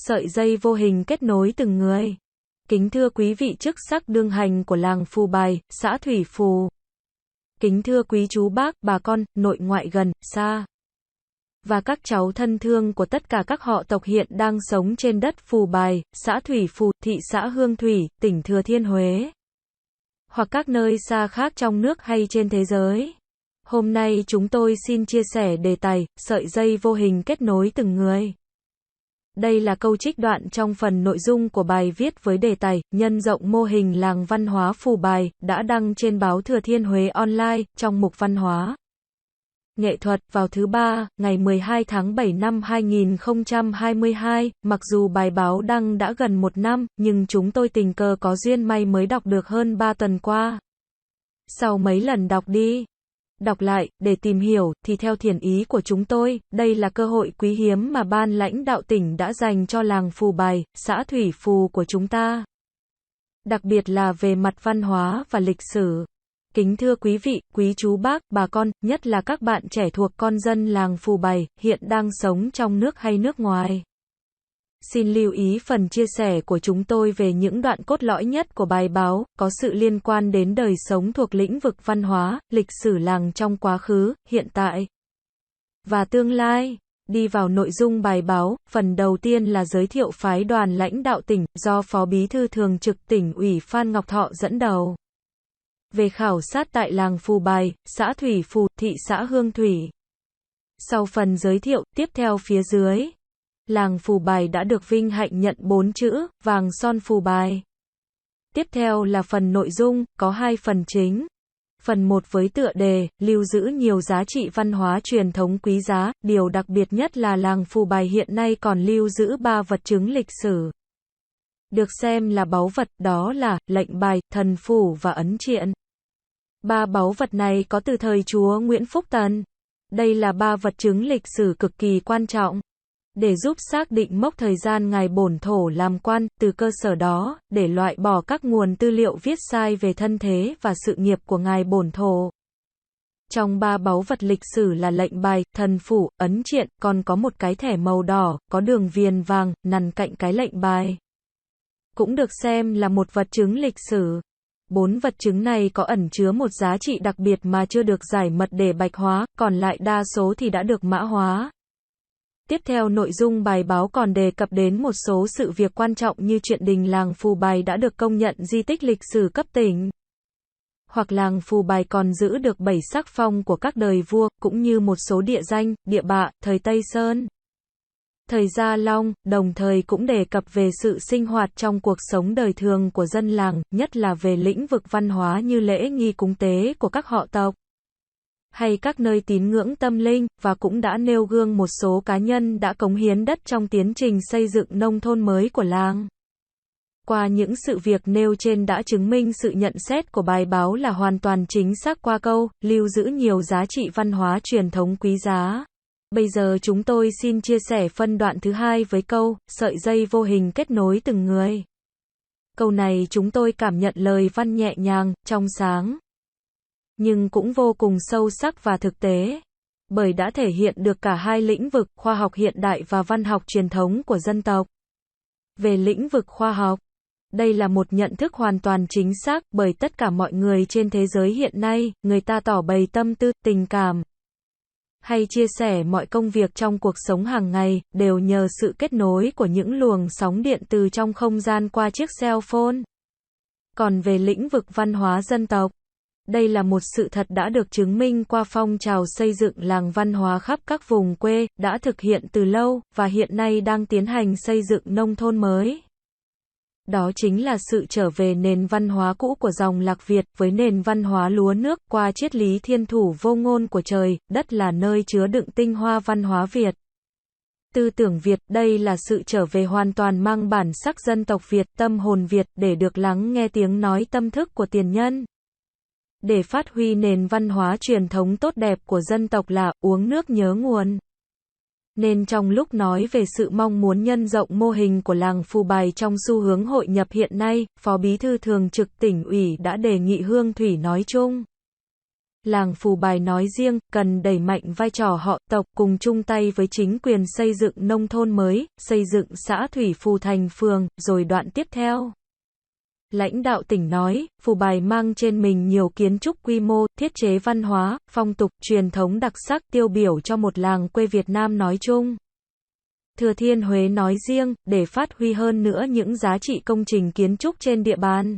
sợi dây vô hình kết nối từng người. Kính thưa quý vị chức sắc đương hành của làng Phù Bài, xã Thủy Phù. Kính thưa quý chú bác, bà con, nội ngoại gần, xa. Và các cháu thân thương của tất cả các họ tộc hiện đang sống trên đất Phù Bài, xã Thủy Phù, thị xã Hương Thủy, tỉnh Thừa Thiên Huế. Hoặc các nơi xa khác trong nước hay trên thế giới. Hôm nay chúng tôi xin chia sẻ đề tài, sợi dây vô hình kết nối từng người. Đây là câu trích đoạn trong phần nội dung của bài viết với đề tài, nhân rộng mô hình làng văn hóa Phù Bài, đã đăng trên báo Thừa Thiên Huế Online, trong mục văn hóa. Nghệ thuật vào thứ Ba, ngày 12 tháng 7 năm 2022, mặc dù bài báo đăng đã gần 1 năm, nhưng chúng tôi tình cờ có duyên may mới đọc được hơn 3 tuần qua. Sau mấy lần đọc lại, để tìm hiểu, thì theo thiện ý của chúng tôi, đây là cơ hội quý hiếm mà ban lãnh đạo tỉnh đã dành cho làng Phù Bài, xã Thủy Phù của chúng ta. Đặc biệt là về mặt văn hóa và lịch sử. Kính thưa quý vị, quý chú bác, bà con, nhất là các bạn trẻ thuộc con dân làng Phù Bài, hiện đang sống trong nước hay nước ngoài. Xin lưu ý phần chia sẻ của chúng tôi về những đoạn cốt lõi nhất của bài báo, có sự liên quan đến đời sống thuộc lĩnh vực văn hóa, lịch sử làng trong quá khứ, hiện tại và tương lai. Đi vào nội dung bài báo, phần đầu tiên là giới thiệu phái đoàn lãnh đạo tỉnh, do Phó Bí thư Thường trực Tỉnh ủy Phan Ngọc Thọ dẫn đầu. Về khảo sát tại làng Phù Bài, xã Thủy Phù, thị xã Hương Thủy. Sau phần giới thiệu, tiếp theo phía dưới. Làng Phù Bài đã được vinh hạnh nhận 4 chữ, vàng son Phù Bài. Tiếp theo là phần nội dung, có 2 phần chính. Phần 1 với tựa đề, lưu giữ nhiều giá trị văn hóa truyền thống quý giá, điều đặc biệt nhất là làng Phù Bài hiện nay còn lưu giữ 3 vật chứng lịch sử. Được xem là báu vật, đó là, lệnh bài, thần phủ và ấn triện. 3 báu vật này có từ thời chúa Nguyễn Phúc Tần. Đây là 3 vật chứng lịch sử cực kỳ quan trọng. Để giúp xác định mốc thời gian ngài bổn thổ làm quan, từ cơ sở đó, để loại bỏ các nguồn tư liệu viết sai về thân thế và sự nghiệp của ngài bổn thổ. Trong 3 báu vật lịch sử là lệnh bài, thần phủ, ấn triện, còn có một cái thẻ màu đỏ, có đường viền vàng, nằm cạnh cái lệnh bài. Cũng được xem là một vật chứng lịch sử. 4 vật chứng này có ẩn chứa một giá trị đặc biệt mà chưa được giải mật để bạch hóa, còn lại đa số thì đã được mã hóa. Tiếp theo nội dung bài báo còn đề cập đến một số sự việc quan trọng như chuyện đình làng Phù Bài đã được công nhận di tích lịch sử cấp tỉnh. Hoặc làng Phù Bài còn giữ được 7 sắc phong của các đời vua, cũng như một số địa danh, địa bạ, thời Tây Sơn, thời Gia Long, đồng thời cũng đề cập về sự sinh hoạt trong cuộc sống đời thường của dân làng, nhất là về lĩnh vực văn hóa như lễ nghi cúng tế của các họ tộc, hay các nơi tín ngưỡng tâm linh, và cũng đã nêu gương một số cá nhân đã cống hiến đất trong tiến trình xây dựng nông thôn mới của làng. Qua những sự việc nêu trên đã chứng minh sự nhận xét của bài báo là hoàn toàn chính xác qua câu, lưu giữ nhiều giá trị văn hóa truyền thống quý giá. Bây giờ chúng tôi xin chia sẻ phân đoạn thứ 2 với câu, sợi dây vô hình kết nối từng người. Câu này chúng tôi cảm nhận lời văn nhẹ nhàng, trong sáng, nhưng cũng vô cùng sâu sắc và thực tế, bởi đã thể hiện được cả hai lĩnh vực, khoa học hiện đại và văn học truyền thống của dân tộc. Về lĩnh vực khoa học, đây là một nhận thức hoàn toàn chính xác, bởi tất cả mọi người trên thế giới hiện nay, người ta tỏ bày tâm tư, tình cảm, hay chia sẻ mọi công việc trong cuộc sống hàng ngày, đều nhờ sự kết nối của những luồng sóng điện từ trong không gian qua chiếc cell phone. Còn về lĩnh vực văn hóa dân tộc, đây là một sự thật đã được chứng minh qua phong trào xây dựng làng văn hóa khắp các vùng quê, đã thực hiện từ lâu, và hiện nay đang tiến hành xây dựng nông thôn mới. Đó chính là sự trở về nền văn hóa cũ của dòng lạc Việt, với nền văn hóa lúa nước, qua triết lý thiên thủ vô ngôn của trời, đất là nơi chứa đựng tinh hoa văn hóa Việt. Tư tưởng Việt, đây là sự trở về hoàn toàn mang bản sắc dân tộc Việt, tâm hồn Việt, để được lắng nghe tiếng nói tâm thức của tiền nhân. Để phát huy nền văn hóa truyền thống tốt đẹp của dân tộc là uống nước nhớ nguồn. Nên trong lúc nói về sự mong muốn nhân rộng mô hình của làng Phù Bài trong xu hướng hội nhập hiện nay, Phó Bí thư Thường trực Tỉnh ủy đã đề nghị Hương Thủy nói chung Làng Phù Bài nói riêng, cần đẩy mạnh vai trò họ tộc cùng chung tay với chính quyền xây dựng nông thôn mới, xây dựng xã Thủy Phù thành phường, rồi đoạn tiếp theo. Lãnh đạo tỉnh nói, Phù Bài mang trên mình nhiều kiến trúc quy mô, thiết chế văn hóa, phong tục, truyền thống đặc sắc tiêu biểu cho một làng quê Việt Nam nói chung. Thừa Thiên Huế nói riêng, để phát huy hơn nữa những giá trị công trình kiến trúc trên địa bàn.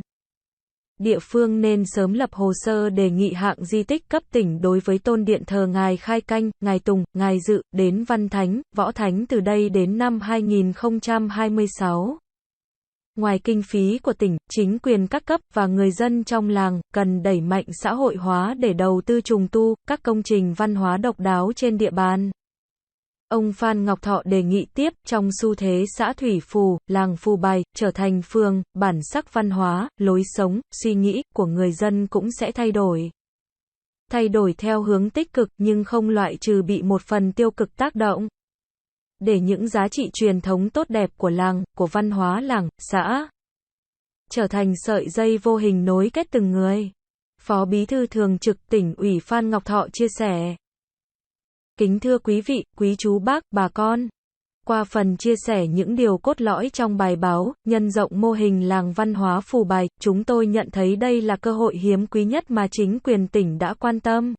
Địa phương nên sớm lập hồ sơ đề nghị hạng di tích cấp tỉnh đối với tôn điện thờ Ngài Khai Canh, Ngài Tùng, Ngài Dự, đến Văn Thánh, Võ Thánh từ đây đến năm 2026. Ngoài kinh phí của tỉnh, chính quyền các cấp và người dân trong làng cần đẩy mạnh xã hội hóa để đầu tư trùng tu các công trình văn hóa độc đáo trên địa bàn. Ông Phan Ngọc Thọ đề nghị tiếp, trong xu thế xã Thủy Phù, làng Phù Bài trở thành phường, bản sắc văn hóa, lối sống, suy nghĩ của người dân cũng sẽ thay đổi. Thay đổi theo hướng tích cực nhưng không loại trừ bị một phần tiêu cực tác động. Để những giá trị truyền thống tốt đẹp của làng, của văn hóa làng, xã trở thành sợi dây vô hình nối kết từng người. Phó Bí thư Thường trực Tỉnh ủy Phan Ngọc Thọ chia sẻ. Kính thưa quý vị, quý chú bác, bà con. Qua phần chia sẻ những điều cốt lõi trong bài báo, nhân rộng mô hình làng văn hóa Phù Bài, chúng tôi nhận thấy đây là cơ hội hiếm quý nhất mà chính quyền tỉnh đã quan tâm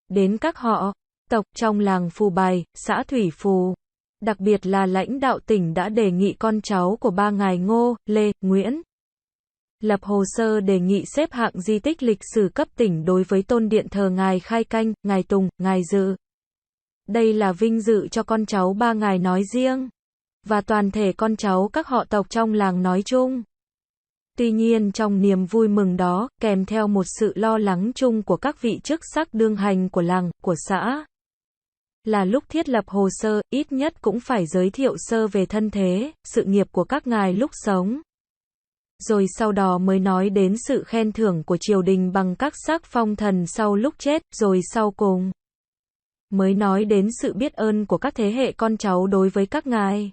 đến các họ, tộc trong làng Phù Bài, xã Thủy Phù. Đặc biệt là lãnh đạo tỉnh đã đề nghị con cháu của ba ngài Ngô, Lê, Nguyễn lập hồ sơ đề nghị xếp hạng di tích lịch sử cấp tỉnh đối với tôn điện thờ Ngài Khai Canh, Ngài Tùng, Ngài Dự. Đây là vinh dự cho con cháu ba ngài nói riêng, và toàn thể con cháu các họ tộc trong làng nói chung. Tuy nhiên trong niềm vui mừng đó, kèm theo một sự lo lắng chung của các vị chức sắc đương hành của làng, của xã. Là lúc thiết lập hồ sơ, ít nhất cũng phải giới thiệu sơ về thân thế, sự nghiệp của các ngài lúc sống. Rồi sau đó mới nói đến sự khen thưởng của triều đình bằng các sắc phong thần sau lúc chết, rồi sau cùng mới nói đến sự biết ơn của các thế hệ con cháu đối với các ngài.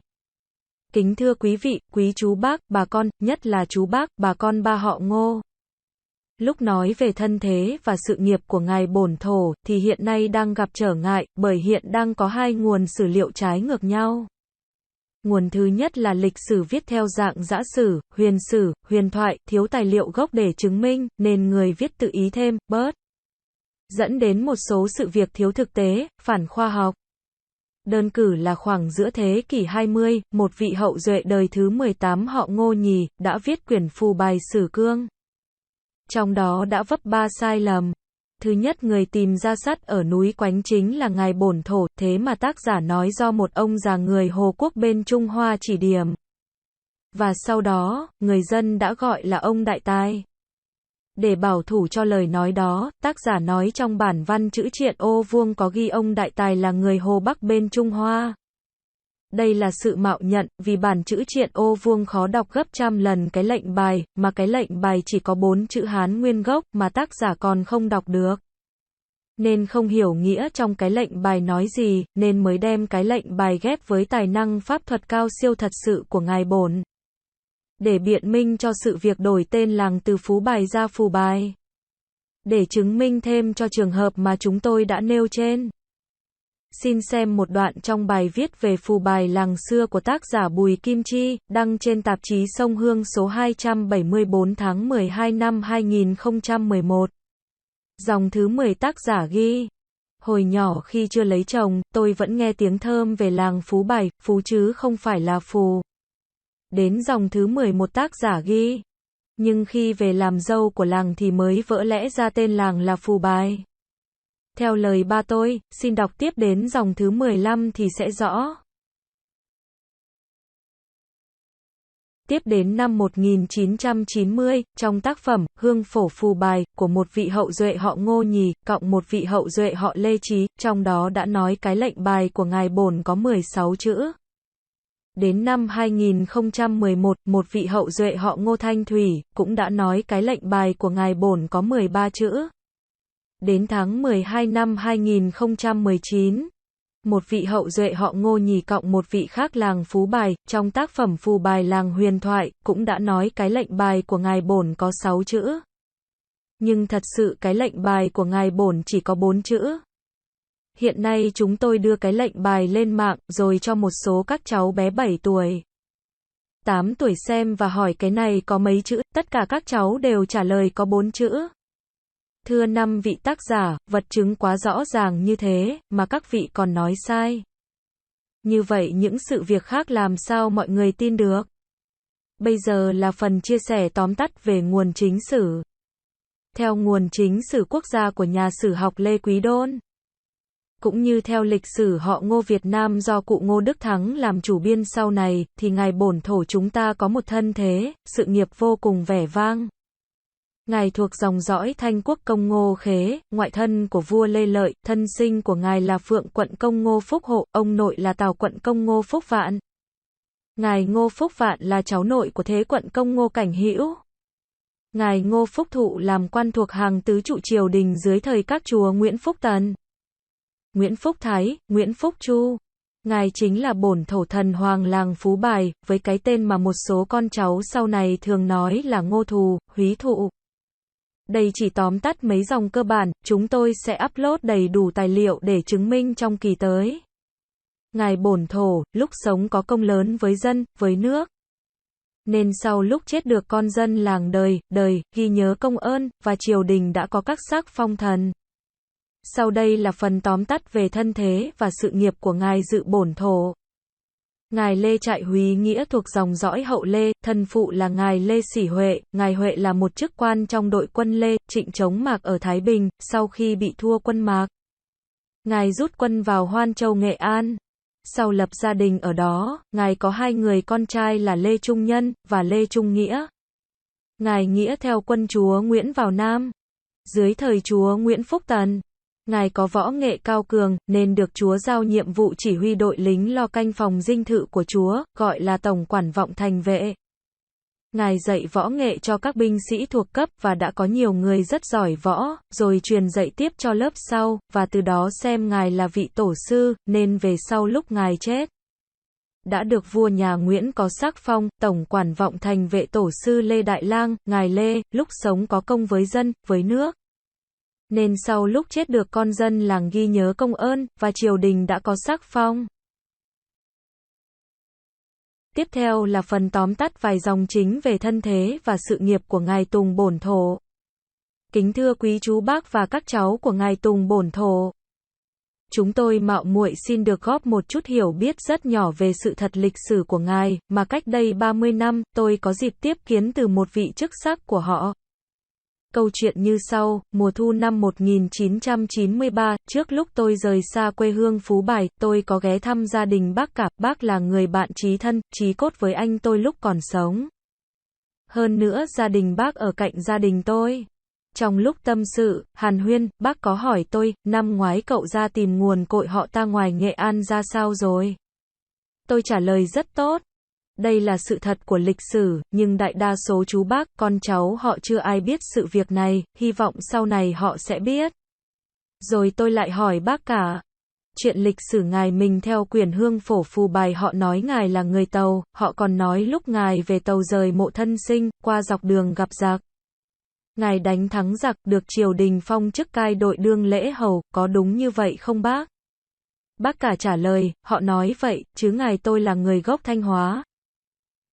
Kính thưa quý vị, quý chú bác, bà con, nhất là chú bác, bà con ba họ Ngô. Lúc nói về thân thế và sự nghiệp của ngài bổn thổ, thì hiện nay đang gặp trở ngại, bởi hiện đang có hai nguồn sử liệu trái ngược nhau. Nguồn thứ nhất là lịch sử viết theo dạng giã sử, huyền thoại, thiếu tài liệu gốc để chứng minh, nên người viết tự ý thêm, bớt. Dẫn đến một số sự việc thiếu thực tế, phản khoa học. Đơn cử là khoảng giữa thế kỷ 20, một vị hậu duệ đời thứ 18 họ Ngô Nhì, đã viết quyển Phù Bài Sử Cương. Trong đó đã vấp ba sai lầm. Thứ nhất, người tìm ra sắt ở núi Quánh chính là ngài bổn thổ, thế mà tác giả nói do một ông già người Hồ Quốc bên Trung Hoa chỉ điểm. Và sau đó, người dân đã gọi là ông đại tài. Để bảo thủ cho lời nói đó, tác giả nói trong bản văn chữ triện ô vuông có ghi ông đại tài là người Hồ Bắc bên Trung Hoa. Đây là sự mạo nhận, vì bản chữ triện ô vuông khó đọc gấp trăm lần cái lệnh bài, mà cái lệnh bài chỉ có 4 chữ Hán nguyên gốc mà tác giả còn không đọc được. Nên không hiểu nghĩa trong cái lệnh bài nói gì, nên mới đem cái lệnh bài ghép với tài năng pháp thuật cao siêu thật sự của ngài bổn. Để biện minh cho sự việc đổi tên làng từ Phú Bài ra Phù Bài. Để chứng minh thêm cho trường hợp mà chúng tôi đã nêu trên. Xin xem một đoạn trong bài viết về Phù Bài làng xưa của tác giả Bùi Kim Chi, đăng trên tạp chí Sông Hương số 274 tháng 12 năm 2011. Dòng thứ 10 tác giả ghi. Hồi nhỏ khi chưa lấy chồng, tôi vẫn nghe tiếng thơm về làng Phú Bài, Phú chứ không phải là Phù. Đến dòng thứ 11 tác giả ghi. Nhưng khi về làm dâu của làng thì mới vỡ lẽ ra tên làng là Phù Bài. Theo lời ba tôi, xin đọc tiếp đến dòng thứ 15 thì sẽ rõ. Tiếp đến năm 1990, trong tác phẩm Hương Phổ Phù Bài của một vị hậu duệ họ Ngô Nhì, cộng một vị hậu duệ họ Lê Trí, trong đó đã nói cái lệnh bài của ngài bổn có 16 chữ. Đến năm 2011, một vị hậu duệ họ Ngô Thanh Thủy cũng đã nói cái lệnh bài của ngài bổn có 13 chữ. Đến tháng 12 năm 2019, một vị hậu duệ họ Ngô Nhì cộng một vị khác làng Phú Bài, trong tác phẩm Phù Bài làng huyền thoại, cũng đã nói cái lệnh bài của ngài bổn có 6 chữ. Nhưng thật sự cái lệnh bài của ngài bổn chỉ có 4 chữ. Hiện nay chúng tôi đưa cái lệnh bài lên mạng rồi cho một số các cháu bé 7 tuổi, 8 tuổi xem và hỏi cái này có mấy chữ, tất cả các cháu đều trả lời có 4 chữ. Thưa năm vị tác giả, vật chứng quá rõ ràng như thế, mà các vị còn nói sai. Như vậy những sự việc khác làm sao mọi người tin được? Bây giờ là phần chia sẻ tóm tắt về nguồn chính sử. Theo nguồn chính sử quốc gia của nhà sử học Lê Quý Đôn, cũng như theo lịch sử họ Ngô Việt Nam do cụ Ngô Đức Thắng làm chủ biên sau này, thì ngài bổn thổ chúng ta có một thân thế, sự nghiệp vô cùng vẻ vang. Ngài thuộc dòng dõi Thanh Quốc công Ngô Khế, ngoại thân của vua Lê Lợi, thân sinh của ngài là Phượng quận công Ngô Phúc Hộ, ông nội là Tào quận công Ngô Phúc Vạn. Ngài Ngô Phúc Vạn là cháu nội của Thế quận công Ngô Cảnh Hữu. Ngài Ngô Phúc Thụ làm quan thuộc hàng tứ trụ triều đình dưới thời các chúa Nguyễn Phúc Tần, Nguyễn Phúc Thái, Nguyễn Phúc Chu. Ngài chính là bổn thổ thần hoàng làng Phú Bài, với cái tên mà một số con cháu sau này thường nói là Ngô Thù, Húy Thụ. Đây chỉ tóm tắt mấy dòng cơ bản, chúng tôi sẽ upload đầy đủ tài liệu để chứng minh trong kỳ tới. Ngài bổn thổ, lúc sống có công lớn với dân, với nước. Nên sau lúc chết được con dân làng đời, ghi nhớ công ơn, và triều đình đã có các sắc phong thần. Sau đây là phần tóm tắt về thân thế và sự nghiệp của ngài dự bổn thổ. Ngài Lê Trại Húy Nghĩa thuộc dòng dõi hậu Lê, thân phụ là ngài Lê Sỉ Huệ. Ngài Huệ là một chức quan trong đội quân Lê, Trịnh chống Mạc ở Thái Bình, sau khi bị thua quân Mạc, ngài rút quân vào Hoan Châu Nghệ An. Sau lập gia đình ở đó, ngài có 2 người con trai là Lê Trung Nhân và Lê Trung Nghĩa. Ngài Nghĩa theo quân chúa Nguyễn vào Nam. Dưới thời chúa Nguyễn Phúc Tần, ngài có võ nghệ cao cường, nên được chúa giao nhiệm vụ chỉ huy đội lính lo canh phòng dinh thự của chúa, gọi là tổng quản vọng thành vệ. Ngài dạy võ nghệ cho các binh sĩ thuộc cấp và đã có nhiều người rất giỏi võ, rồi truyền dạy tiếp cho lớp sau, và từ đó xem ngài là vị tổ sư, nên về sau lúc ngài chết, đã được vua nhà Nguyễn có sắc phong, tổng quản vọng thành vệ tổ sư Lê Đại Lang. Ngài Lê, lúc sống có công với dân, với nước, nên sau lúc chết được con dân làng ghi nhớ công ơn, và triều đình đã có sắc phong. Tiếp theo là phần tóm tắt vài dòng chính về thân thế và sự nghiệp của ngài Tùng bổn thổ. Kính thưa quý chú bác và các cháu của ngài Tùng bổn thổ, chúng tôi mạo muội xin được góp một chút hiểu biết rất nhỏ về sự thật lịch sử của ngài, mà cách đây 30 năm, tôi có dịp tiếp kiến từ một vị chức sắc của họ. Câu chuyện như sau, mùa thu năm 1993, trước lúc tôi rời xa quê hương Phú Bài, tôi có ghé thăm gia đình bác cả, bác là người bạn chí thân, chí cốt với anh tôi lúc còn sống. Hơn nữa gia đình bác ở cạnh gia đình tôi. Trong lúc tâm sự, hàn huyên, bác có hỏi tôi, năm ngoái cậu ra tìm nguồn cội họ ta ngoài Nghệ An ra sao rồi? Tôi trả lời rất tốt. Đây là sự thật của lịch sử, nhưng đại đa số chú bác, con cháu họ chưa ai biết sự việc này, hy vọng sau này họ sẽ biết. Rồi tôi lại hỏi bác cả. Chuyện lịch sử ngài mình theo quyển hương phổ Phù Bài họ nói ngài là người Tàu, họ còn nói lúc ngài về Tàu rời mộ thân sinh, qua dọc đường gặp giặc. Ngài đánh thắng giặc, được triều đình phong chức cai đội đương lễ hầu, có đúng như vậy không bác? Bác cả trả lời, họ nói vậy, chứ ngài tôi là người gốc Thanh Hóa.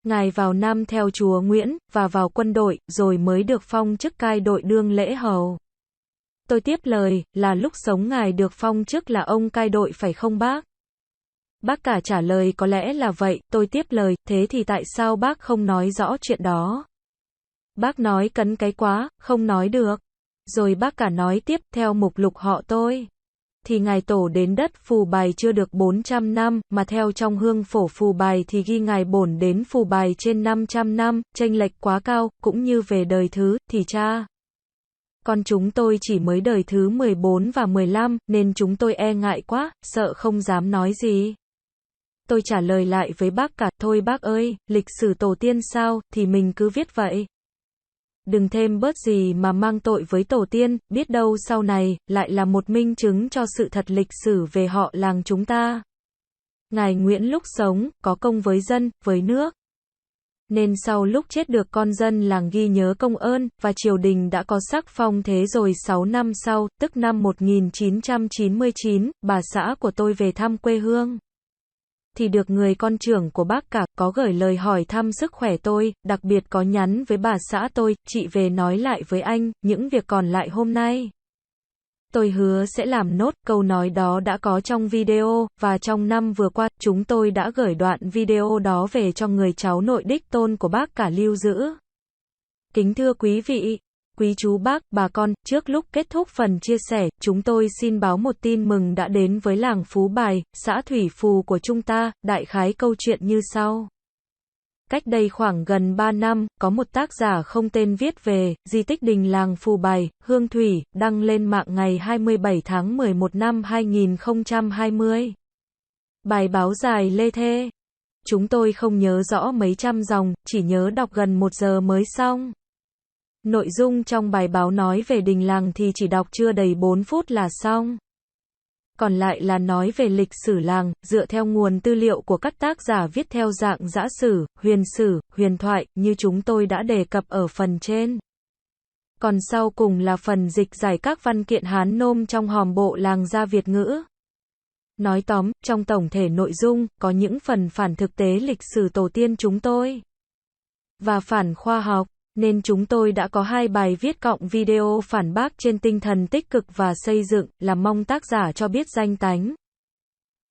Ngài vào Nam theo chúa Nguyễn, và vào quân đội, rồi mới được phong chức cai đội đương lễ hầu. Tôi tiếp lời, là lúc sống ngài được phong chức là ông cai đội phải không bác? Bác cả trả lời có lẽ là vậy, tôi tiếp lời, thế thì tại sao bác không nói rõ chuyện đó? Bác nói cấn cái quá, không nói được. Rồi bác cả nói tiếp, theo mục lục họ tôi, thì ngài tổ đến đất Phù Bài chưa được 400 năm, mà theo trong hương phổ Phù Bài thì ghi ngài bổn đến Phù Bài trên 500 năm, chênh lệch quá cao, cũng như về đời thứ, thì cha con chúng tôi chỉ mới đời thứ 14 và 15, nên chúng tôi e ngại quá, sợ không dám nói gì. Tôi trả lời lại với bác cả, thôi bác ơi, lịch sử tổ tiên sao, thì mình cứ viết vậy. Đừng thêm bớt gì mà mang tội với tổ tiên, biết đâu sau này, lại là một minh chứng cho sự thật lịch sử về họ làng chúng ta. Ngài Nguyễn lúc sống, có công với dân, với nước. Nên sau lúc chết được con dân làng ghi nhớ công ơn, và triều đình đã có sắc phong thế rồi 6 năm sau, tức năm 1999, bà xã của tôi về thăm quê hương. Thì được người con trưởng của bác cả, có gửi lời hỏi thăm sức khỏe tôi, đặc biệt có nhắn với bà xã tôi, chị về nói lại với anh, những việc còn lại hôm nay. Tôi hứa sẽ làm nốt, câu nói đó đã có trong video, và trong năm vừa qua, chúng tôi đã gửi đoạn video đó về cho người cháu nội đích tôn của bác cả lưu giữ. Kính thưa quý vị, quý chú bác, bà con, trước lúc kết thúc phần chia sẻ, chúng tôi xin báo một tin mừng đã đến với làng Phú Bài, xã Thủy Phù của chúng ta, đại khái câu chuyện như sau. Cách đây khoảng gần 3 năm, có một tác giả không tên viết về di tích đình làng Phù Bài, Hương Thủy, đăng lên mạng ngày 27 tháng 11 năm 2020. Bài báo dài lê thê. Chúng tôi không nhớ rõ mấy trăm dòng, chỉ nhớ đọc gần 1 giờ mới xong. Nội dung trong bài báo nói về đình làng thì chỉ đọc chưa đầy 4 phút là xong. Còn lại là nói về lịch sử làng, dựa theo nguồn tư liệu của các tác giả viết theo dạng giã sử, huyền thoại, như chúng tôi đã đề cập ở phần trên. Còn sau cùng là phần dịch giải các văn kiện Hán Nôm trong hòm bộ làng gia Việt ngữ. Nói tóm, trong tổng thể nội dung, có những phần phản thực tế lịch sử tổ tiên chúng tôi, và phản khoa học. Nên chúng tôi đã có 2 bài viết cộng video phản bác trên tinh thần tích cực và xây dựng, là mong tác giả cho biết danh tánh.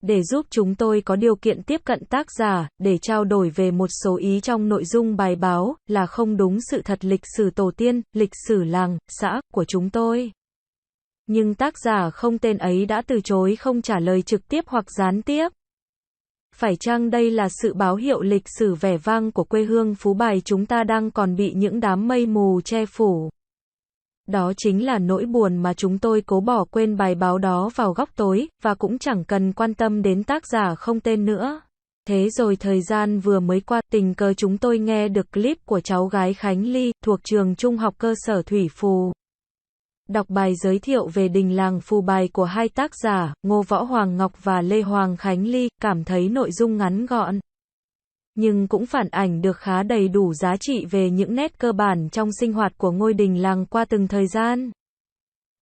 Để giúp chúng tôi có điều kiện tiếp cận tác giả, để trao đổi về một số ý trong nội dung bài báo, là không đúng sự thật lịch sử tổ tiên, lịch sử làng, xã, của chúng tôi. Nhưng tác giả không tên ấy đã từ chối không trả lời trực tiếp hoặc gián tiếp. Phải chăng đây là sự báo hiệu lịch sử vẻ vang của quê hương Phú Bài chúng ta đang còn bị những đám mây mù che phủ? Đó chính là nỗi buồn mà chúng tôi cố bỏ quên bài báo đó vào góc tối, và cũng chẳng cần quan tâm đến tác giả không tên nữa. Thế rồi thời gian vừa mới qua, tình cờ chúng tôi nghe được clip của cháu gái Khánh Ly, thuộc trường trung học cơ sở Thủy Phù. Đọc bài giới thiệu về đình làng Phù Bài của 2 tác giả, Ngô Võ Hoàng Ngọc và Lê Hoàng Khánh Ly, cảm thấy nội dung ngắn gọn, nhưng cũng phản ảnh được khá đầy đủ giá trị về những nét cơ bản trong sinh hoạt của ngôi đình làng qua từng thời gian.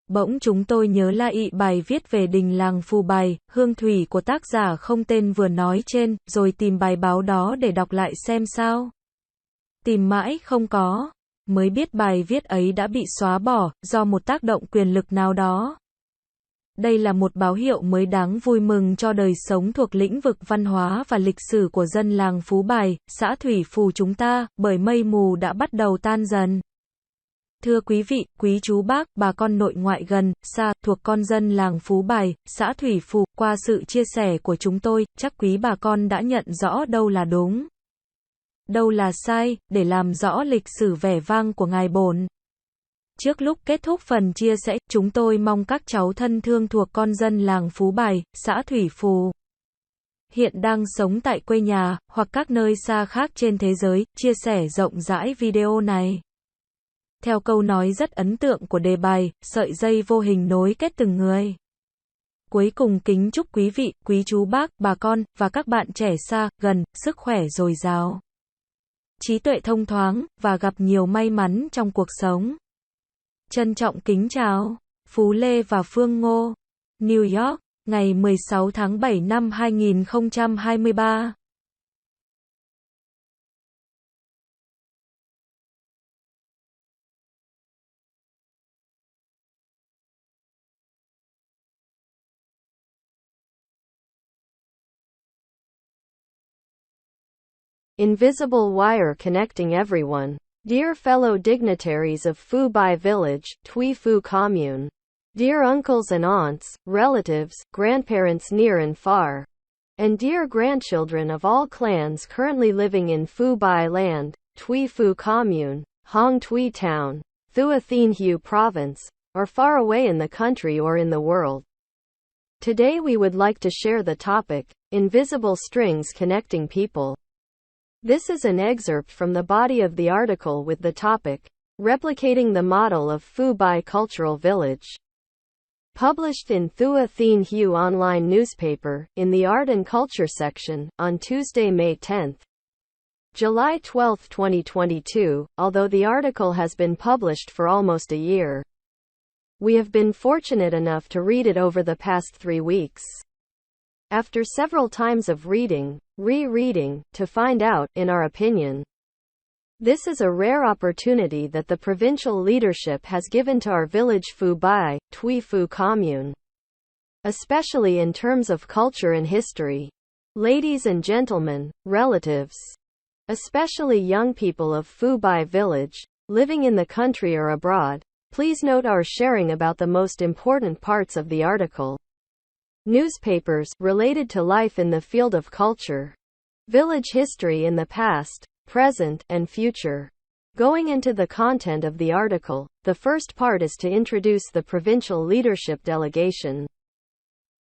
Bỗng chúng tôi nhớ lại bài viết về đình làng Phù Bài, Hương Thủy của tác giả không tên vừa nói trên, rồi tìm bài báo đó để đọc lại xem sao. Tìm mãi không có. Mới biết bài viết ấy đã bị xóa bỏ, do một tác động quyền lực nào đó. Đây là một báo hiệu mới đáng vui mừng cho đời sống thuộc lĩnh vực văn hóa và lịch sử của dân làng Phú Bài, xã Thủy Phù chúng ta, bởi mây mù đã bắt đầu tan dần. Thưa quý vị, quý chú bác, bà con nội ngoại gần, xa, thuộc con dân làng Phú Bài, xã Thủy Phù, qua sự chia sẻ của chúng tôi, chắc quý bà con đã nhận rõ đâu là đúng, đâu là sai, để làm rõ lịch sử vẻ vang của ngài bổn. Trước lúc kết thúc phần chia sẻ, chúng tôi mong các cháu thân thương thuộc con dân làng Phú Bài, xã Thủy Phù, hiện đang sống tại quê nhà, hoặc các nơi xa khác trên thế giới, chia sẻ rộng rãi video này. Theo câu nói rất ấn tượng của đề bài, sợi dây vô hình nối kết từng người. Cuối cùng kính chúc quý vị, quý chú bác, bà con, và các bạn trẻ xa, gần, sức khỏe dồi dào, trí tuệ thông thoáng, và gặp nhiều may mắn trong cuộc sống. Trân trọng kính chào, Phú Lê và Phương Ngô, New York, ngày 16 tháng 7 năm 2023. Invisible wire connecting everyone. Dear fellow dignitaries of Phu Bai village, Tui Phu commune. Dear uncles and aunts, relatives, grandparents near and far. And dear grandchildren of all clans currently living in Phu Bai land, Tui Phu commune, Hong Tui town, Thua Thien Hu province, or far away in the country or in the world. Today we would like to share the topic, invisible strings connecting people. This is an excerpt from the body of the article with the topic, Replicating the Model of Phu Bai Cultural Village. Published in Thua Thien Hu online newspaper, in the Art and Culture section, on Tuesday, May 10. July 12, 2022, although the article has been published for almost a year. We have been fortunate enough to read it over the past 3 weeks. After several times of reading, rereading, to find out, in our opinion, this is a rare opportunity that the provincial leadership has given to our village Phu Bai, Tui Phu commune. Especially in terms of culture and history. Ladies and gentlemen, relatives, especially young people of Phu Bai village, living in the country or abroad, please note our sharing about the most important parts of the article. Newspapers, related to life in the field of culture. Village history in the past, present, and future. Going into the content of the article, the first part is to introduce the provincial leadership delegation.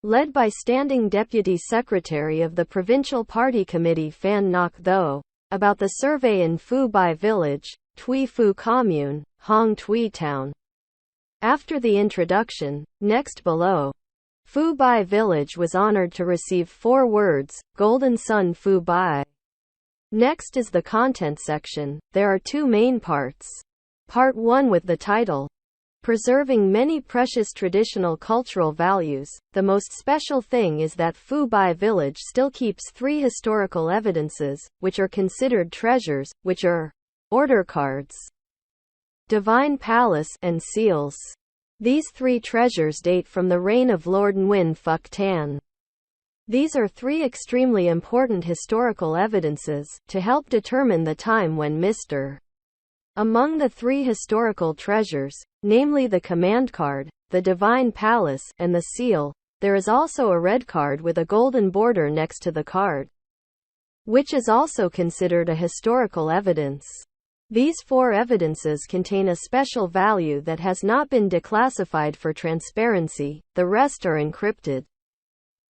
Led by Standing Deputy Secretary of the Provincial Party Committee Phan Ngoc Tho, about the survey in Phu Bai Village, Tui Phu Commune, Hong Tui Town. After the introduction, next below. Phu Bai Village was honored to receive 4 words, Golden Sun Phu Bai. Next is the content section. There are 2 main parts. Part 1 with the title, Preserving Many Precious Traditional Cultural Values. The most special thing is that Phu Bai Village still keeps 3 historical evidences, which are considered treasures, which are order cards, divine palace, and seals. These 3 treasures date from the reign of Lord Nguyen Phuc Tan. These are 3 extremely important historical evidences, to help determine the time when Mr. Among the 3 historical treasures, namely the command card, the divine palace, and the seal, there is also a red card with a golden border next to the card, which is also considered a historical evidence. These 4 evidences contain a special value that has not been declassified for transparency, the rest are encrypted.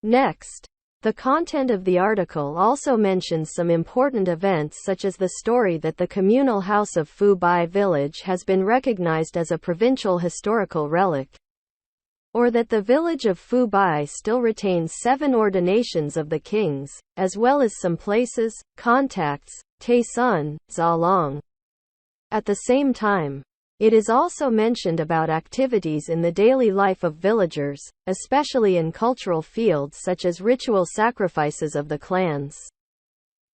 Next, the content of the article also mentions some important events such as the story that the communal house of Phu Bai village has been recognized as a provincial historical relic, or that the village of Phu Bai still retains 7 ordinations of the kings, as well as some places, contacts, Tay Sun, Zalong. At the same time, it is also mentioned about activities in the daily life of villagers, especially in cultural fields such as ritual sacrifices of the clans,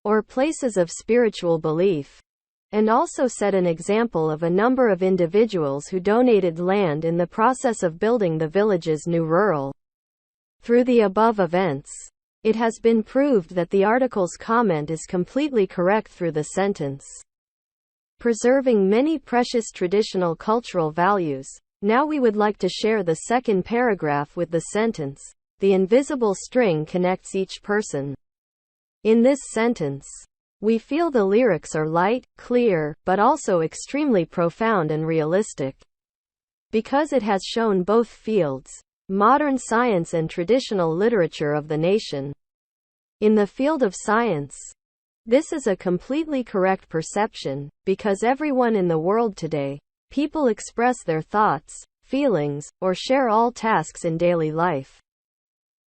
or places of spiritual belief, and also set an example of a number of individuals who donated land in the process of building the village's new rural. Through the above events, it has been proved that the article's comment is completely correct through the sentence, preserving many precious traditional cultural values. Now we would like to share the second paragraph with the sentence, the invisible string connects each person. In this sentence, we feel the lyrics are light, clear, but also extremely profound and realistic, because it has shown both fields, modern science and traditional literature of the nation. In the field of science, this is a completely correct perception, because everyone in the world today, people express their thoughts, feelings, or share all tasks in daily life,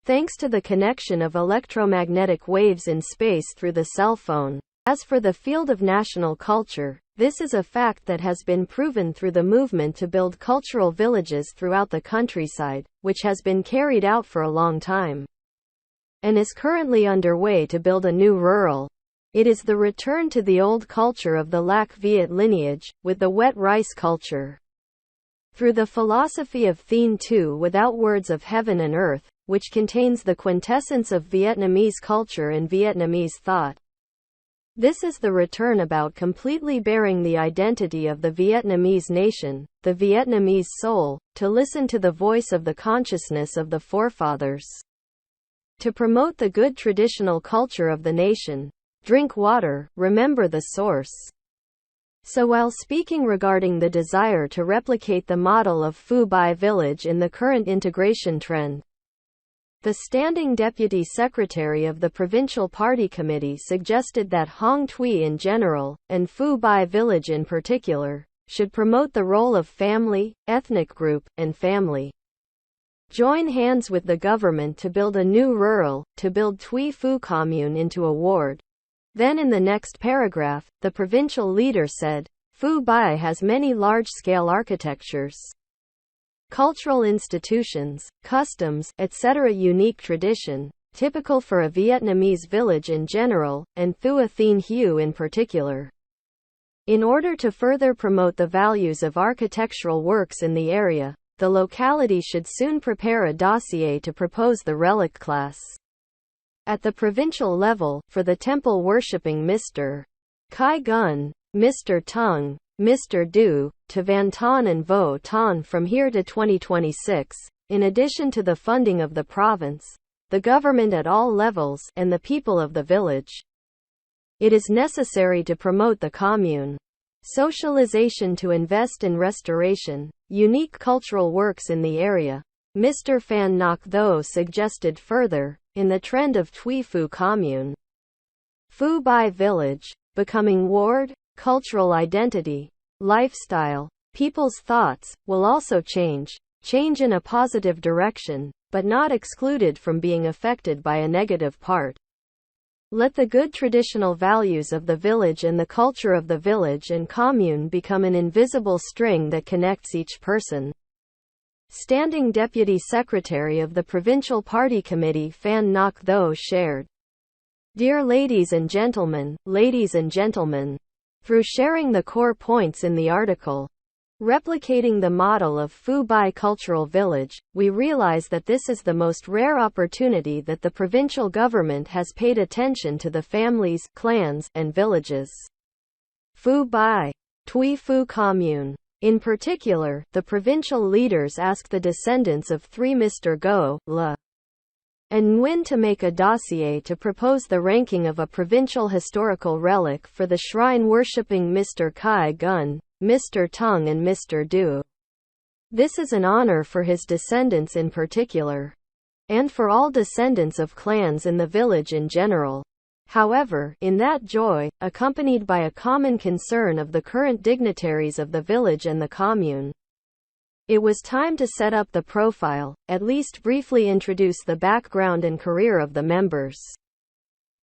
thanks to the connection of electromagnetic waves in space through the cell phone. As for the field of national culture, this is a fact that has been proven through the movement to build cultural villages throughout the countryside, which has been carried out for a long time, and is currently underway to build a new rural. It is the return to the old culture of the Lac Viet lineage, with the wet rice culture. Through the philosophy of Thien Tu without words of heaven and earth, which contains the quintessence of Vietnamese culture and Vietnamese thought. This is the return about completely bearing the identity of the Vietnamese nation, the Vietnamese soul, to listen to the voice of the consciousness of the forefathers, to promote the good traditional culture of the nation. Drink water, remember the source. So while speaking regarding the desire to replicate the model of Phu Bai village in the current integration trend, the Standing Deputy Secretary of the Provincial Party Committee suggested that Hong Tui in general, and Phu Bai village in particular, should promote the role of family, ethnic group, and family. Join hands with the government to build a new rural, to build Tui Phu commune into a ward, Then in the next paragraph, the provincial leader said, Phu Bai has many large-scale architectures, cultural institutions, customs, etc. unique tradition, typical for a Vietnamese village in general, and Thua Thien Hue in particular. In order to further promote the values of architectural works in the area, the locality should soon prepare a dossier to propose the relic class. At the provincial level, for the temple worshipping Mr. Kai Gun, Mr. Tung, Mr. Du, to Van Ton and Vo Ton from here to 2026, in addition to the funding of the province, the government at all levels, and the people of the village. It is necessary to promote the commune socialization to invest in restoration, unique cultural works in the area. Mr. Phan Ngoc Tho suggested further, in the trend of Thuy Phu commune, Phu Bai village, becoming ward, cultural identity, lifestyle, people's thoughts, will also change in a positive direction, but not excluded from being affected by a negative part. Let the good traditional values of the village and the culture of the village and commune become an invisible string that connects each person. Standing Deputy Secretary of the Provincial Party Committee Phan Ngoc Tho shared. Dear ladies and gentlemen, through sharing the core points in the article, replicating the model of Phu Bai Cultural Village, we realize that this is the most rare opportunity that the provincial government has paid attention to the families, clans, and villages. Phu Bai, Thuy Phu Commune. In particular, the provincial leaders asked the descendants of three Mr. Go, La, and Nguyen to make a dossier to propose the ranking of a provincial historical relic for the shrine worshipping Mr. Kai Gun, Mr. Tung and Mr. Du. This is an honor for his descendants in particular, and for all descendants of clans in the village in general. However, in that joy, accompanied by a common concern of the current dignitaries of the village and the commune, it was time to set up the profile, at least briefly introduce the background and career of the members.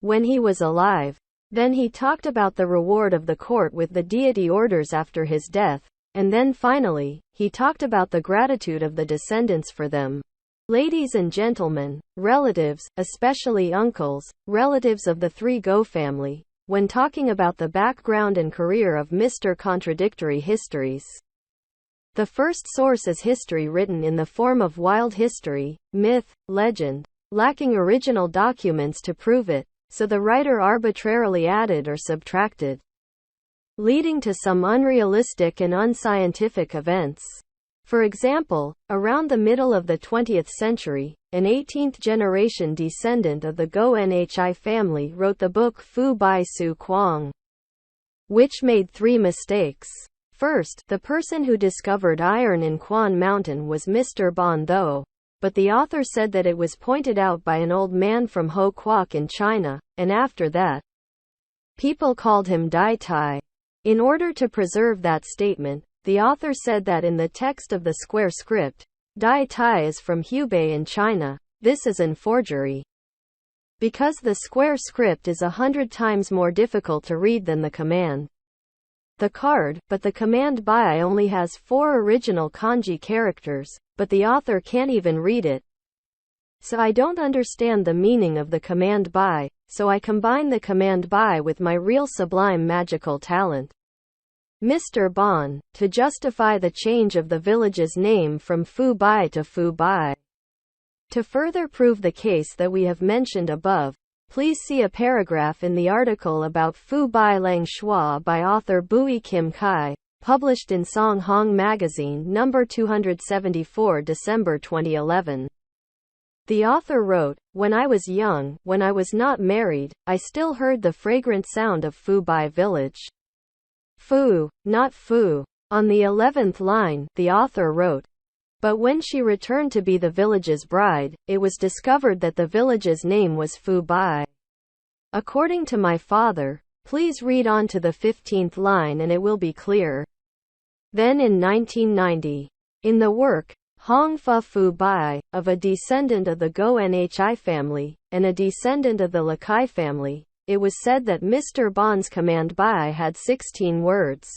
When he was alive, then he talked about the reward of the court with the deity orders after his death, and then finally, he talked about the gratitude of the descendants for them. Ladies and gentlemen, relatives, especially uncles, relatives of the three Go family, when talking about the background and career of Mr. Contradictory Histories. The first source is history written in the form of wild history, myth, legend, lacking original documents to prove it, so the writer arbitrarily added or subtracted, leading to some unrealistic and unscientific events. For example, around the middle of the 20th century, an 18th-generation descendant of the Go Nhi family wrote the book Phu Bai Su Quang, which made three mistakes. First, the person who discovered iron in Quan Mountain was Mr. Bon Tho, but the author said that it was pointed out by an old man from Ho Quoc in China, and after that, people called him Dai Tai. In order to preserve that statement, the author said that in the text of the square script, Dai Tai is from Hubei in China. This is an forgery, because the square script is 100 times more difficult to read than the command. The card, but the command Bai only has 4 original kanji characters, but the author can't even read it. So I don't understand the meaning of the command Bai, so I combine the command Bai with my real sublime magical talent. Mr. Bon, to justify the change of the village's name from Phu Bai to Phu Bai. To further prove the case that we have mentioned above, please see a paragraph in the article about Phu Bai Lang Shua by author Bui Kim Kai, published in Song Hong Magazine number 274 December 2011. The author wrote, "When I was young, when I was not married, I still heard the fragrant sound of Phu Bai village. Phu, not Phu." On the 11th line, the author wrote, "But when she returned to be the village's bride, it was discovered that the village's name was Phu Bai. According to my father." Please read on to the 15th line and it will be clear. Then in 1990, in the work, Hong Fa Phu Bai, of a descendant of the Go Nhi family, and a descendant of the Lakai family, it was said that Mr. Bond's command by had 16 words.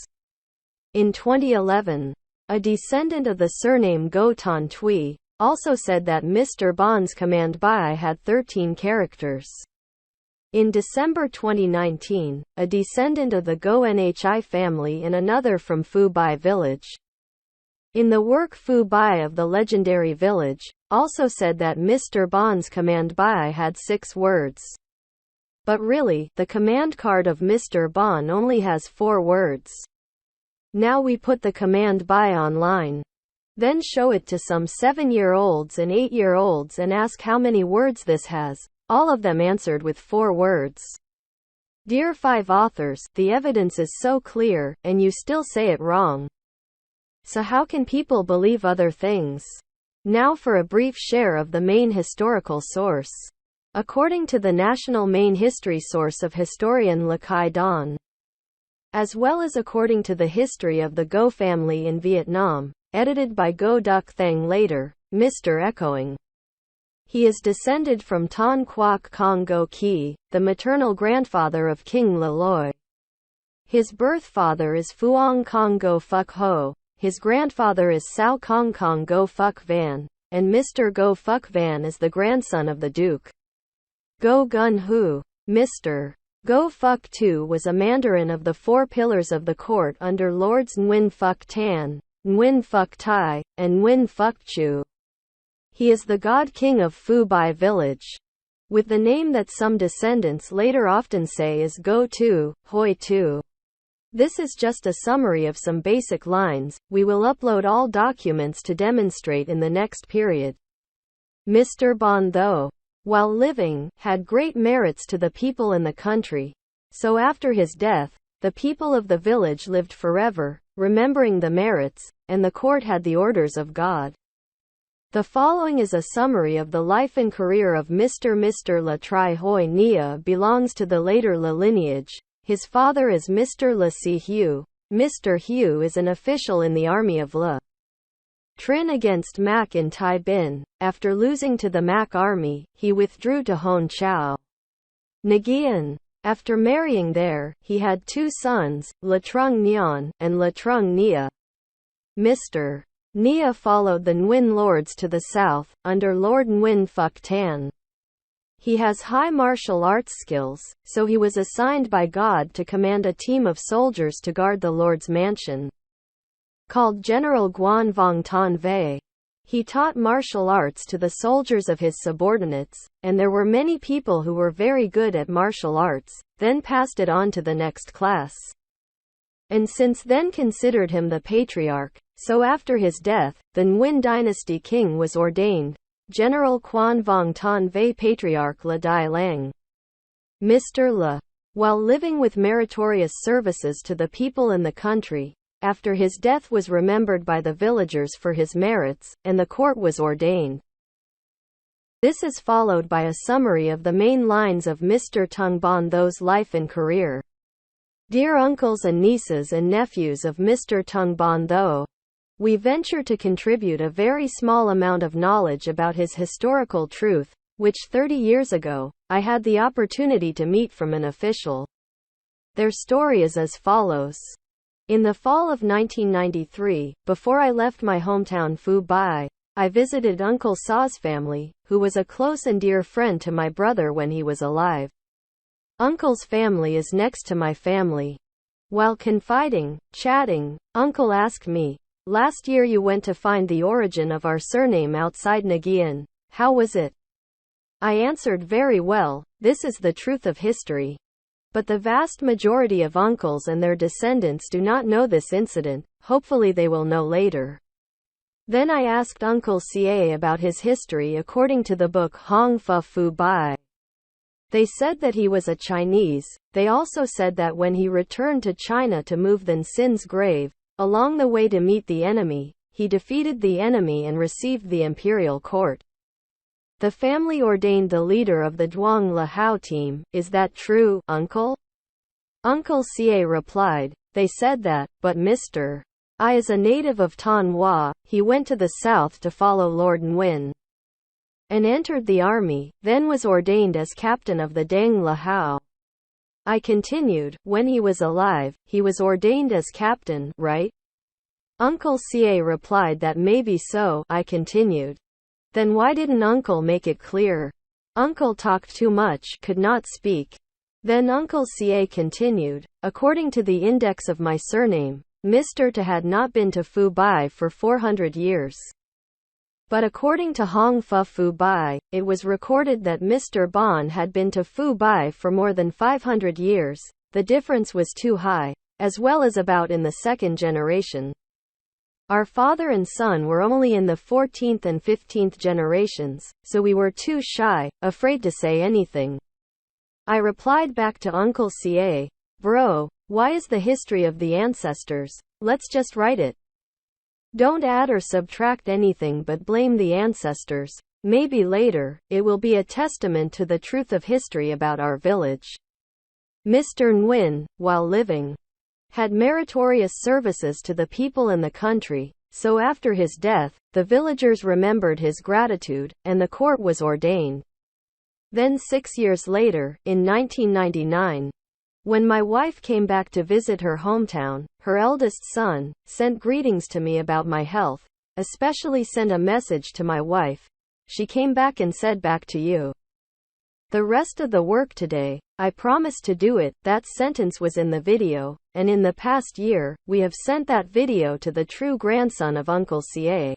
In 2011, a descendant of the surname Go Ton Tui also said that Mr. Bond's command by had 13 characters. In December 2019, a descendant of the Go Nhi family and another from Phu Bai village, in the work Phu Bai of the legendary village, also said that Mr. Bond's command by had 6 words. But really, the command card of Mr. Bond only has 4 words. Now we put the command by online. Then show it to some 7-year-olds and 8-year-olds and ask how many words this has. All of them answered with 4 words. Dear 5 authors, the evidence is so clear, and you still say it wrong. So how can people believe other things? Now for a brief share of the main historical source. According to the national main history source of historian Le Khai Don, as well as according to the history of the Go family in Vietnam, edited by Go Duc Thang later, Mr. Echoing. He is descended from Ton Quoc Kong Go Ki, the maternal grandfather of King Le Loi. His birth father is Phuong Kong Go Phuc Ho, his grandfather is Sao Kong Kong Go Phuc Van, and Mr. Go Phuc Van is the grandson of the Duke Go Gun Hu. Mr. Go Phuc Tu was a mandarin of the 4 pillars of the court under Lords Nguyen Phuc Tan, Nguyen Phuc Tai, and Nguyen Phuc Chu. He is the god king of Phu Bai village, with the name that some descendants later often say is Go Tu, Hoi Tu. This is just a summary of some basic lines. We will upload all documents to demonstrate in the next period. Mr. Bond, though, while living, had great merits to the people in the country. So after his death, the people of the village lived forever, remembering the merits, and the court had the orders of God. The following is a summary of the life and career of Mr. Le Tri Hoi Nia belongs to the later Le lineage. His father is Mr. Le Si Hu. Mr. Hu is an official in the army of Le Trin against Mac in Tai Bin. After losing to the Mac army, he withdrew to Hon Chau, Nguyen. After marrying there, he had 2 sons, Le Trung Nhan and Le Trung Nia. Mr. Nia followed the Nguyen lords to the south, under Lord Nguyen Phuc Tan. He has high martial arts skills, so he was assigned by God to command a team of soldiers to guard the Lord's mansion, called General Guan Vong Tan Vei. He taught martial arts to the soldiers of his subordinates, and there were many people who were very good at martial arts, then passed it on to the next class, and since then considered him the patriarch. So after his death, the Nguyen dynasty king was ordained, General Quan Vong Tan Vei Patriarch Le Dai Lang. Mr. Le, while living with meritorious services to the people in the country, after his death was remembered by the villagers for his merits, and the court was ordained. This is followed by a summary of the main lines of Mr. Tung Bon Tho's life and career. Dear uncles and nieces and nephews of Mr. Tung Bon Tho, we venture to contribute a very small amount of knowledge about his historical truth, which 30 years ago, I had the opportunity to meet from an official. Their story is as follows. In the fall of 1993, before I left my hometown Phu Bai, I visited Uncle Sa's family, who was a close and dear friend to my brother when he was alive. Uncle's family is next to my family. While confiding, chatting, Uncle asked me, "Last year you went to find the origin of our surname outside Nguyen. How was it?" I answered, "Very well, this is the truth of history." But the vast majority of uncles and their descendants do not know this incident. Hopefully they will know later. Then I asked Uncle Ca about his history according to the book Hong Fa Phu Bai. They said that he was a Chinese. They also said that when he returned to China to move Than Sin's grave, along the way to meet the enemy, he defeated the enemy and received the imperial court. The family ordained the leader of the Duong Lahao team. Is that true, Uncle? Uncle Ca replied, "They said that, but Mr. I is a native of Tan Hoa. He went to the south to follow Lord Nguyen and entered the army, then was ordained as captain of the Dang Lahao. I continued. When he was alive, he was ordained as captain, right? Uncle CA replied that maybe so. I continued. Then why didn't Uncle make it clear? Uncle talked too much, could not speak. Then Uncle CA continued. According to the index of my surname, Mr. Ta had not been to Phu Bai for 400 years. But according to Hong Fa Phu Bai, it was recorded that Mr. Bon had been to Phu Bai for more than 500 years. The difference was too high, as well as about in the second generation. Our father and son were only in the 14th and 15th generations, so we were too shy, afraid to say anything. I replied back to Uncle CA, bro, why is the history of the ancestors? Let's just write it. Don't add or subtract anything but blame the ancestors. Maybe later, it will be a testament to the truth of history about our village. Mr. Nguyen, while living, had meritorious services to the people and the country, so after his death, the villagers remembered his gratitude, and the court was ordained. Then 6 years later, in 1999, when my wife came back to visit her hometown, her eldest son sent greetings to me about my health, especially sent a message to my wife. She came back and said back to you. The rest of the work today, I promised to do it. That sentence was in the video, and in the past year, we have sent that video to the true grandson of Uncle CA.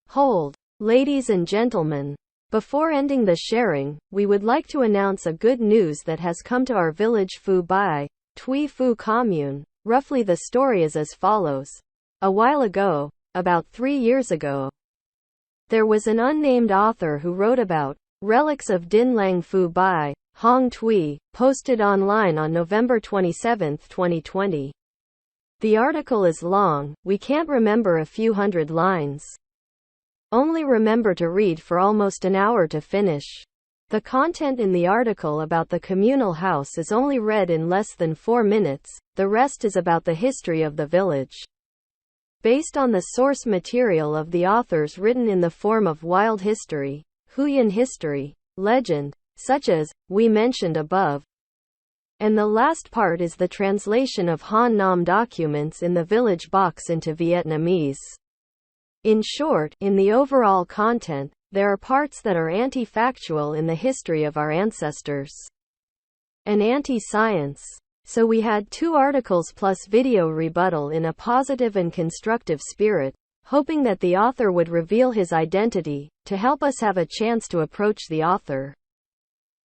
Hold. Ladies and gentlemen, before ending the sharing, we would like to announce a good news that has come to our village Phu Bai, Tui Phu commune. Roughly the story is as follows. A while ago, about 3 years ago, there was an unnamed author who wrote about relics of Din Lang Phu Bai, Hong Tui, posted online on November 27, 2020. The article is long, we can't remember a few hundred lines. Only remember to read for almost an hour to finish. The content in the article about the communal house is only read in less than 4 minutes, the rest is about the history of the village. Based on the source material of the authors written in the form of wild history, Huyan history, legend, such as, we mentioned above. And the last part is the translation of Han Nam documents in the village box into Vietnamese. In short, in the overall content, there are parts that are anti-factual in the history of our ancestors, and anti-science. So we had 2 articles plus video rebuttal in a positive and constructive spirit, hoping that the author would reveal his identity, to help us have a chance to approach the author,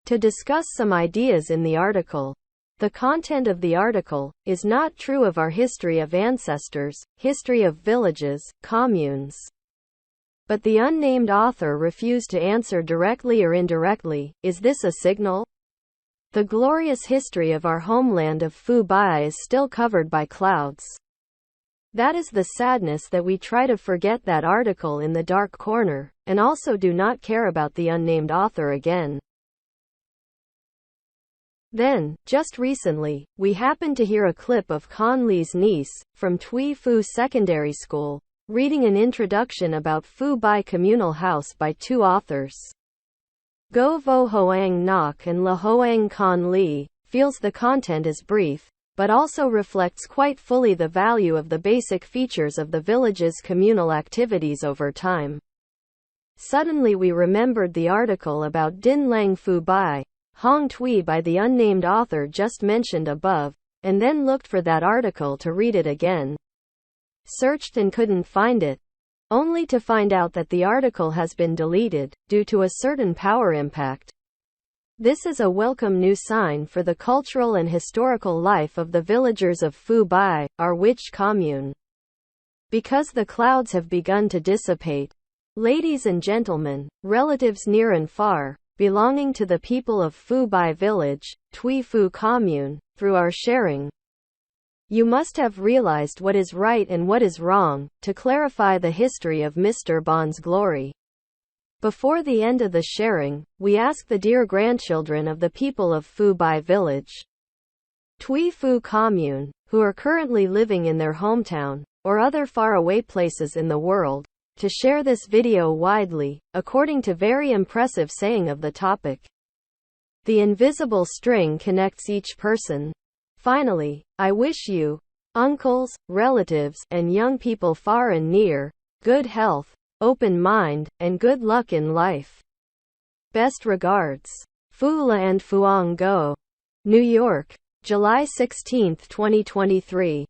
to discuss some ideas in the article. The content of the article is not true of our history of ancestors, history of villages, communes. But the unnamed author refused to answer directly or indirectly. Is this a signal? The glorious history of our homeland of Phu Bai is still covered by clouds. That is the sadness that we try to forget that article in the dark corner, and also do not care about the unnamed author again. Then, just recently, we happened to hear a clip of Con Lee's niece, from Tui Phu Secondary School, reading an introduction about Phu Bai communal house by 2 authors. Go Vo Hoang Ngoc and La Hoang Con Lee, feels the content is brief, but also reflects quite fully the value of the basic features of the village's communal activities over time. Suddenly we remembered the article about Din Lang Phu Bai, Hong Tui by the unnamed author just mentioned above, and then looked for that article to read it again. Searched and couldn't find it, only to find out that the article has been deleted, due to a certain power impact. This is a welcome new sign for the cultural and historical life of the villagers of Phu Bai, our witch commune. Because the clouds have begun to dissipate, ladies and gentlemen, relatives near and far, belonging to the people of Phu Bai village, Tui Phu commune, through our sharing, you must have realized what is right and what is wrong, to clarify the history of Mr. Bon's glory. Before the end of the sharing, we ask the dear grandchildren of the people of Phu Bai village, Tui Phu commune, who are currently living in their hometown, or other faraway places in the world, to share this video widely, according to very impressive saying of the topic. The invisible string connects each person. Finally, I wish you, uncles, relatives, and young people far and near, good health, open mind, and good luck in life. Best regards. Fula and Fuang Go. New York, July 16, 2023.